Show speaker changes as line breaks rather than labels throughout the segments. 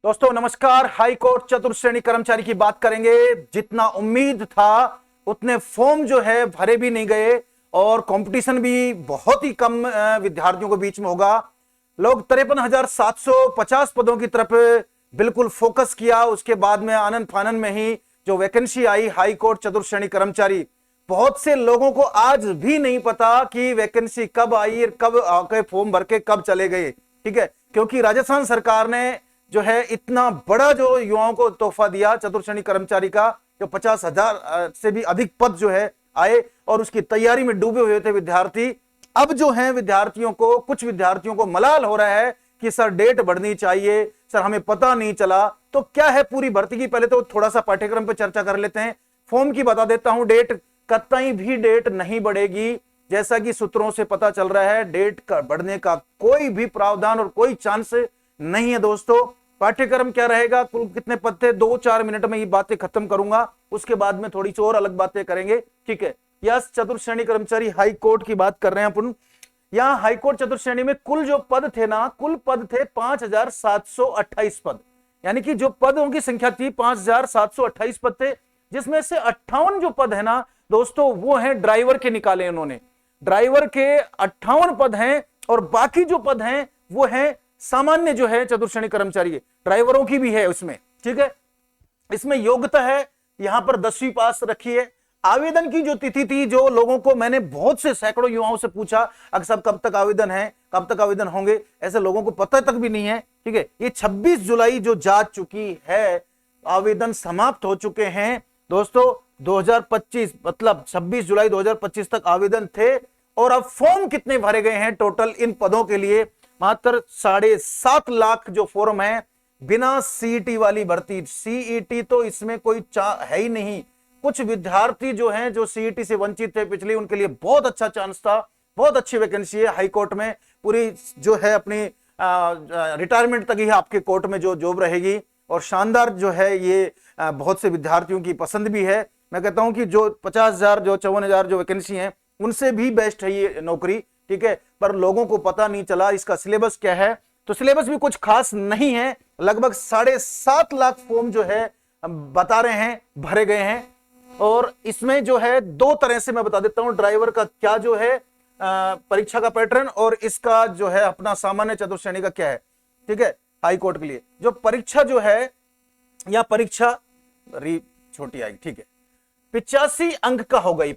दोस्तों नमस्कार। High court चतुर्थ श्रेणी कर्मचारी की बात करेंगे। जितना उम्मीद था उतने फॉर्म जो है भरे भी नहीं गए और कंपटीशन भी बहुत ही कम विद्यार्थियों के बीच में होगा। लोग 53,750 पदों की तरफ बिल्कुल फोकस किया। उसके बाद में आनंद फानन में ही जो वैकेंसी आई हाई कोर्ट चतुर्थ श्रेणी कर्मचारी, बहुत से लोगों को आज भी नहीं पता कि वैकेंसी कब आई, कब आके फॉर्म भर के कब चले गए। ठीक है, क्योंकि राजस्थान सरकार ने जो है इतना बड़ा जो युवाओं को तोहफा दिया चतुर्थ श्रेणी कर्मचारी का, जो 50,000 से भी अधिक पद जो है आए और उसकी तैयारी में डूबे हुए थे विद्यार्थी। अब जो है विद्यार्थियों को, कुछ विद्यार्थियों को मलाल हो रहा है कि सर डेट बढ़नी चाहिए, सर हमें पता नहीं चला। तो क्या है पूरी भर्ती की, पहले तो थोड़ा सा पाठ्यक्रम पे चर्चा कर लेते हैं। फॉर्म की बता देता हूं, डेट कतई भी डेट नहीं बढ़ेगी। जैसा कि सूत्रों से पता चल रहा है डेट का बढ़ने का कोई भी प्रावधान और कोई चांस नहीं है। दोस्तों पाठ्यक्रम क्या रहेगा, कुल कितने पद थे, 2-4 मिनट में ये बातें खत्म करूंगा, उसके बाद में थोड़ी सी और अलग बातें करेंगे। ठीक है, यस, चतुर्थ श्रेणी कर्मचारी हाई कोर्ट की बात कर रहे हैं अपन। यहां हाई कोर्ट चतुर्थ श्रेणी में कुल जो पद थे ना, कुल पद थे 5,728 पद, यानी कि जो पदों की संख्या थी 5,728 पद थे, जिसमें से 58 जो पद है ना दोस्तों, वो है ड्राइवर के निकाले उन्होंने। ड्राइवर के 58 पद हैं और बाकी जो पद हैं वो है सामान्य जो है चतुर्थ श्रेणी कर्मचारी, ड्राइवरों की भी है उसमें। ठीक है, इसमें योग्यता है यहां पर 10वीं पास रखी है। आवेदन की जो तिथि थी, जो लोगों को मैंने बहुत से सैकड़ों युवाओं से पूछा, अगर साहब कब तक आवेदन है, कब तक आवेदन होंगे, ऐसे लोगों को पता तक भी नहीं है। ठीक है, ये 26 जुलाई जो जा चुकी है, आवेदन समाप्त हो चुके हैं दोस्तों। 2025 मतलब 26 जुलाई 2025 तक आवेदन थे और अब फॉर्म कितने भरे गए हैं टोटल इन पदों के लिए, मात्र 7.5 लाख जो फॉर्म है। बिना सीईटी वाली भर्ती, सीईटी तो इसमें कोई है ही नहीं। कुछ विद्यार्थी जो हैं जो सीईटी से वंचित थे पिछले, उनके लिए बहुत अच्छा चांस था, बहुत अच्छी वैकेंसी है हाई कोर्ट में। पूरी जो है अपनी रिटायरमेंट तक ही आपके कोर्ट में जो जॉब रहेगी और शानदार जो है ये बहुत से विद्यार्थियों की पसंद भी है। मैं कहता हूं कि जो 50,000 जो 54,000 जो वैकेंसी है उनसे भी बेस्ट है ये नौकरी। ठीक है, पर लोगों को पता नहीं चला इसका सिलेबस क्या है। तो सिलेबस भी कुछ खास नहीं है। लगभग 7.5 लाख फॉर्म जो है बता रहे हैं भरे गए हैं और इसमें जो है दो तरह से मैं बता देता हूं ड्राइवर का क्या जो है परीक्षा का पैटर्न और इसका जो है अपना सामान्य चतुर्थ श्रेणी का क्या है। ठीक है, हाई कोर्ट के लिए जो परीक्षा जो है, या परीक्षा छोटी आएगी। ठीक है, 85 अंक का होगा ये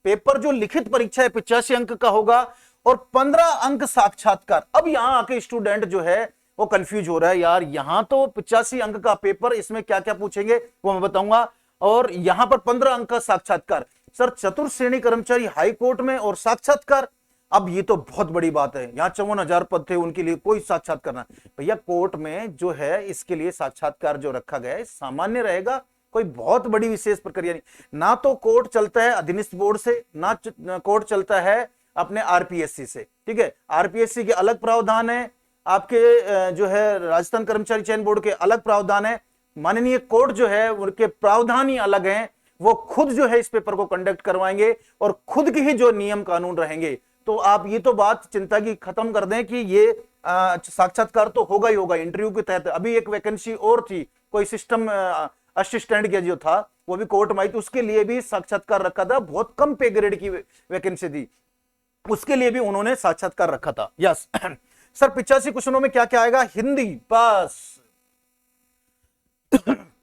पेपर जो लिखित परीक्षा है 85 अंक का होगा और 15 अंक साक्षात्कार। अब यहां आके स्टूडेंट जो है वो कंफ्यूज हो रहा है, यार यहां तो 85 अंक का पेपर, इसमें क्या क्या पूछेंगे वो मैं बताऊंगा, और यहां पर 15 अंक का साक्षात्कार। सर चतुर्थ श्रेणी कर्मचारी हाई कोर्ट में और साक्षात्कार, अब ये तो बहुत बड़ी बात है। यहां 54,000 पद थे, उनके लिए कोई साक्षात्कार ना। भैया कोर्ट में जो है इसके लिए साक्षात्कार जो रखा गया है सामान्य रहेगा, कोई बहुत बड़ी विशेष प्रक्रिया नहीं। ना तो कोर्ट चलता है अधीनस्थ बोर्ड से, ना कोर्ट चलता है अपने आरपीएससी से। ठीक है, आरपीएससी के अलग प्रावधान है, आपके जो है राजस्थान कर्मचारी चयन बोर्ड के अलग प्रावधान है, माननीय कोर्ट जो है उनके प्रावधान ही अलग हैं। वो खुद जो है इस पेपर को कंडक्ट करवाएंगे और खुद के ही जो नियम कानून रहेंगे। तो आप ये तो बात चिंता की खत्म कर दें कि ये साक्षात्कार तो होगा ही होगा इंटरव्यू के तहत। अभी एक वैकेंसी और थी, कोई सिस्टम असिस्टेंट के जो था वो भी कोर्ट में आई, तो उसके लिए भी साक्षात्कार रखा था। बहुत कम पे ग्रेड की वैकेंसी थी, उसके लिए भी उन्होंने साक्षात्कार रखा था। यस सर 85 क्वेश्चनों में क्या क्या आएगा, हिंदी बस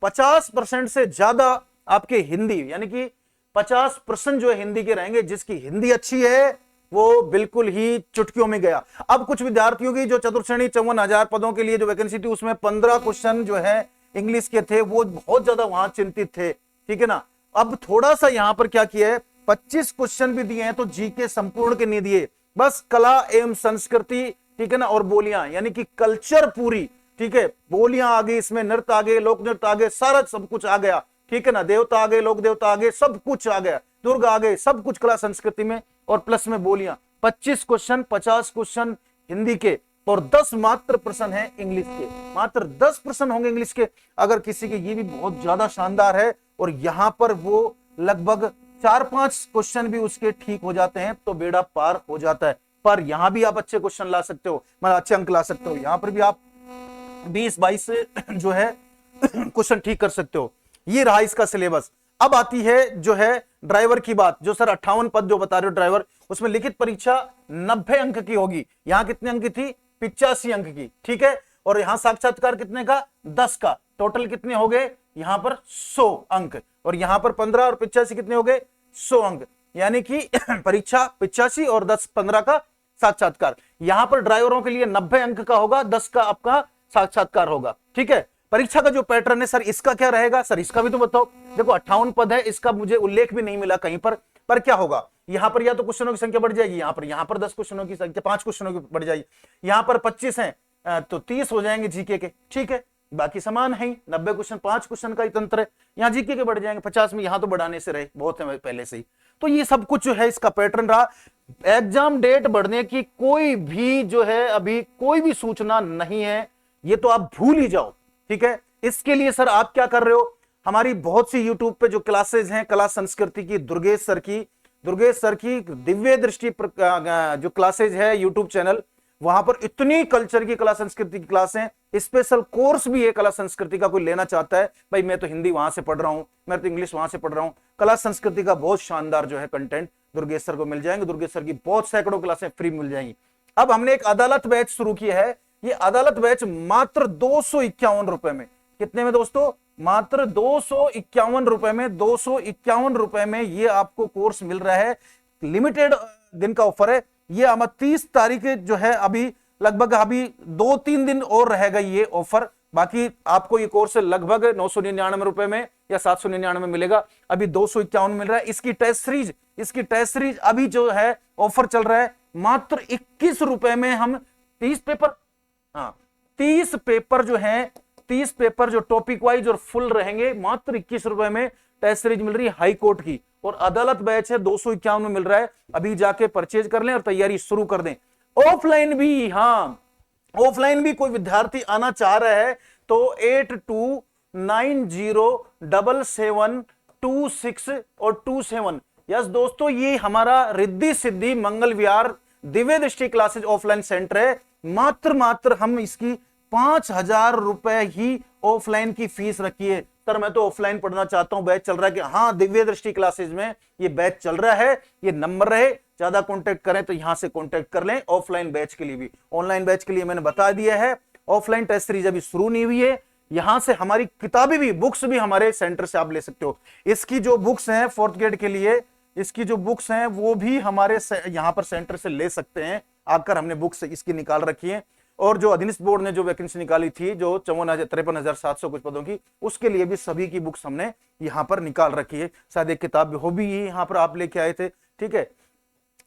50% से ज्यादा आपके हिंदी, यानी कि 50% जो है हिंदी के रहेंगे। जिसकी हिंदी अच्छी है वो बिल्कुल ही चुटकियों में गया। अब कुछ विद्यार्थियों की जो चतुर्थ श्रेणी 54,000 पदों के लिए जो वैकेंसी थी उसमें 15 क्वेश्चन जो है इंग्लिश के थे, वो बहुत ज्यादा वहां चिंतित थे। ठीक है ना, अब थोड़ा सा यहां पर क्या किया है, 25 क्वेश्चन भी दिए हैं तो जीके संपूर्ण के नहीं दिए, बस कला एवं संस्कृति, ठीक है ना, और बोलियां, यानी कि कल्चर पूरी। ठीक है, बोलियां आ गई, इसमें नृत्य आ गए, लोक नृत्य आ गए, सारा सब कुछ आ गया। ठीक है ना, देवता आ गए, लोक देवता आ गए, सब कुछ आ गया, दुर्ग आ गए, सब कुछ कला संस्कृति में और प्लस में बोलियां। 25 क्वेश्चन, 50 क्वेश्चन हिंदी के और 10 मात्र प्रश्न है इंग्लिश के, मात्र 10 प्रश्न होंगे इंग्लिश के। अगर किसी के, ये भी बहुत ज्यादा शानदार है, और यहां पर वो लगभग 4-5 क्वेश्चन भी उसके ठीक हो जाते हैं तो बेड़ा पार हो जाता है। पर यहां भी आप अच्छे क्वेश्चन ला सकते हो, मतलब अच्छे अंक ला सकते हो। यहां पर भी आप 20-22 जो है क्वेश्चन ठीक कर सकते हो। ये रहा इसका सिलेबस। अब आती है जो है ड्राइवर की बात। जो सर 58 पद जो बता रहे हो ड्राइवर, उसमें लिखित परीक्षा 90 अंक की होगी। यहां कितने अंक की थी? 85 अंक की, ठीक है। और यहां साक्षात्कार कितने का? 10 का। टोटल कितने हो गए यहां पर? 100 अंक। और यहां पर 15 और 85 कितने हो गए? 100 अंक। यानी कि परीक्षा 85 और 10 15 का साक्षात्कार। यहां पर ड्राइवरों के लिए 90 अंक का होगा, 10 का आपका साक्षात्कार होगा, ठीक है। परीक्षा का जो पैटर्न है सर इसका क्या रहेगा? सर इसका भी तो बताओ। देखो 58 पद है, इसका मुझे उल्लेख भी नहीं मिला कहीं पर क्या होगा? यहां पर या तो क्वेश्चनों की संख्या बढ़ जाएगी, यहां पर 10 क्वेश्चनों की संख्या, 5 क्वेश्चनों की बढ़ जाएगी। यहां पर 25 है तो 30 हो जाएंगे जीके के, ठीक है। बाकी समान है ही, 90 क्वेश्चन, 5 क्वेश्चन का ही तंत्र है। यहां जीके के बढ़ जाएंगे 50 में, यहां तो बढ़ाने से रहे, बहुत है पहले से ही। तो ये सब कुछ जो है इसका पैटर्न रहा। एग्जाम डेट बढ़ने की कोई भी जो है अभी कोई भी सूचना नहीं है, ये तो आप भूल ही जाओ, ठीक है। इसके लिए सर आप क्या कर रहे हो? हमारी बहुत सी यूट्यूब पे जो क्लासेज हैं कला संस्कृति की, दुर्गेश सर की दिव्य दृष्टि जो क्लासेज है यूट्यूब चैनल, वहां पर इतनी कल्चर की, कला संस्कृति की क्लास है। स्पेशल कोर्स भी है कला संस्कृति का। कोई लेना चाहता है, भाई मैं तो हिंदी वहां से पढ़ रहा हूं, मैं तो इंग्लिश वहां से पढ़ रहा हूं, कला संस्कृति का बहुत शानदार जो है कंटेंट दुर्गेश सर को मिल जाएंगे। दुर्गेश सर की बहुत सैकड़ों क्लासें फ्री मिल जाएंगी। अब हमने एक अदालत बैच शुरू किया है। ये अदालत बैच मात्र 251 रुपए में। कितने में दोस्तों? मात्र 251 रुपए में। 251 रुपए में ये आपको कोर्स मिल रहा है। लिमिटेड दिन का ऑफर है ये। हम 30 तारीख जो है अभी लगभग अभी 2-3 दिन और रहेगा ये ऑफर। बाकी आपको ये कोर्स लगभग 999 रुपए में या 799 में मिलेगा। अभी 251 मिल रहा है। इसकी टेस्ट सीरीज अभी जो है ऑफर चल रहा है मात्र 21 रुपए में। हम 30 पेपर, हाँ 30 पेपर जो है, 30 पेपर जो टॉपिक वाइज और फुल रहेंगे, मात्र 21 रुपए में टेस्ट सीरीज मिल रही है हाई कोर्ट की। और अदालत बैच है 251 में मिल रहा है। अभी जाके परचेज कर लें और तैयारी शुरू कर दें। ऑफलाइन भी, हाँ ऑफलाइन भी कोई विद्यार्थी आना चाह रहा है तो 82907726 और 27। यस दोस्तों, ये हमारा रिद्धि सिद्धि मंगल विहार दिव्य दृष्टि क्लासेज ऑफलाइन सेंटर है। मात्र हम इसकी 5000 रुपए ही ऑफलाइन की फीस रखी है। सर मैं तो ऑफलाइन पढ़ना चाहता हूं, बैच चल रहा है कि? हाँ, दिव्य दृष्टि क्लासेज में ये बैच चल रहा है। ये नंबर रहे, ज्यादा कांटेक्ट करें तो यहां से कांटेक्ट कर लें ऑफलाइन बैच के लिए भी। ऑनलाइन बैच के लिए मैंने बता दिया है, ऑफलाइन टेस्ट सीरीज अभी शुरू नहीं हुई है। यहां से हमारी किताबें भी, बुक्स भी हमारे सेंटर से आप ले सकते हो। इसकी जो बुक्स हैं 4th ग्रेड के लिए, इसकी जो बुक्स हैं वो भी हमारे यहां पर सेंटर से ले सकते हैं आकर। हमने बुक्स इसकी निकाल रखी है। और जो अधीनस्थ बोर्ड ने जो वैकेंसी निकाली थी जो 53,700 कुछ पदों की, उसके लिए भी सभी की बुक्स हमने यहां पर निकाल रखी है। शायद एक किताब हो भी यहां पर आप लेके आए थे, ठीक है,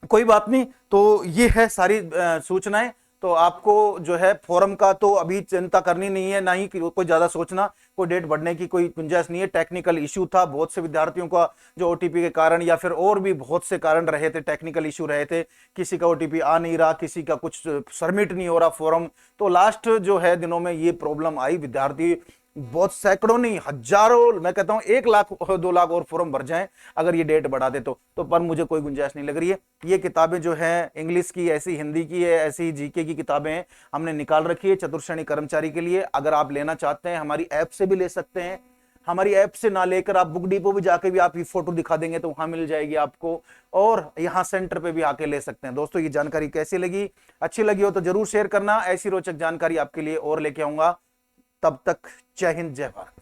कोई बात नहीं। तो ये है सारी सूचनाएं। तो आपको जो है फोरम का तो अभी चिंता करनी नहीं है, ना ही कोई ज्यादा सोचना, कोई डेट बढ़ने की कोई गुंजाइश नहीं है। टेक्निकल इश्यू था बहुत से विद्यार्थियों का, जो ओटीपी के कारण या फिर और भी बहुत से कारण रहे थे, टेक्निकल इश्यू रहे थे। किसी का ओटीपी आ नहीं रहा, किसी का कुछ सबमिट नहीं हो रहा फॉर्म। तो लास्ट जो है दिनों में ये प्रॉब्लम आई। विद्यार्थी बहुत सैकड़ों नहीं हजारों, मैं कहता हूं 1 लाख 2 लाख और फॉर्म भर जाएं अगर ये डेट बढ़ा दे तो पर मुझे कोई गुंजाइश नहीं लग रही है। ये किताबें जो है इंग्लिश की, ऐसी हिंदी की है, ऐसी जीके की किताबें हैं, हमने निकाल रखी है चतुर्श्रेणी कर्मचारी के लिए। अगर आप लेना चाहते हैं हमारी ऐप से भी ले सकते हैं। हमारी ऐप से ना लेकर आप बुक डिपो भी जाके भी आप ये फोटो दिखा देंगे तो वहां मिल जाएगी आपको, और यहाँ सेंटर पे भी आके ले सकते हैं। दोस्तों ये जानकारी कैसी लगी? अच्छी लगी हो तो जरूर शेयर करना। ऐसी रोचक जानकारी आपके लिए और लेके आऊंगा। तब तक जय हिंद, जय भारत।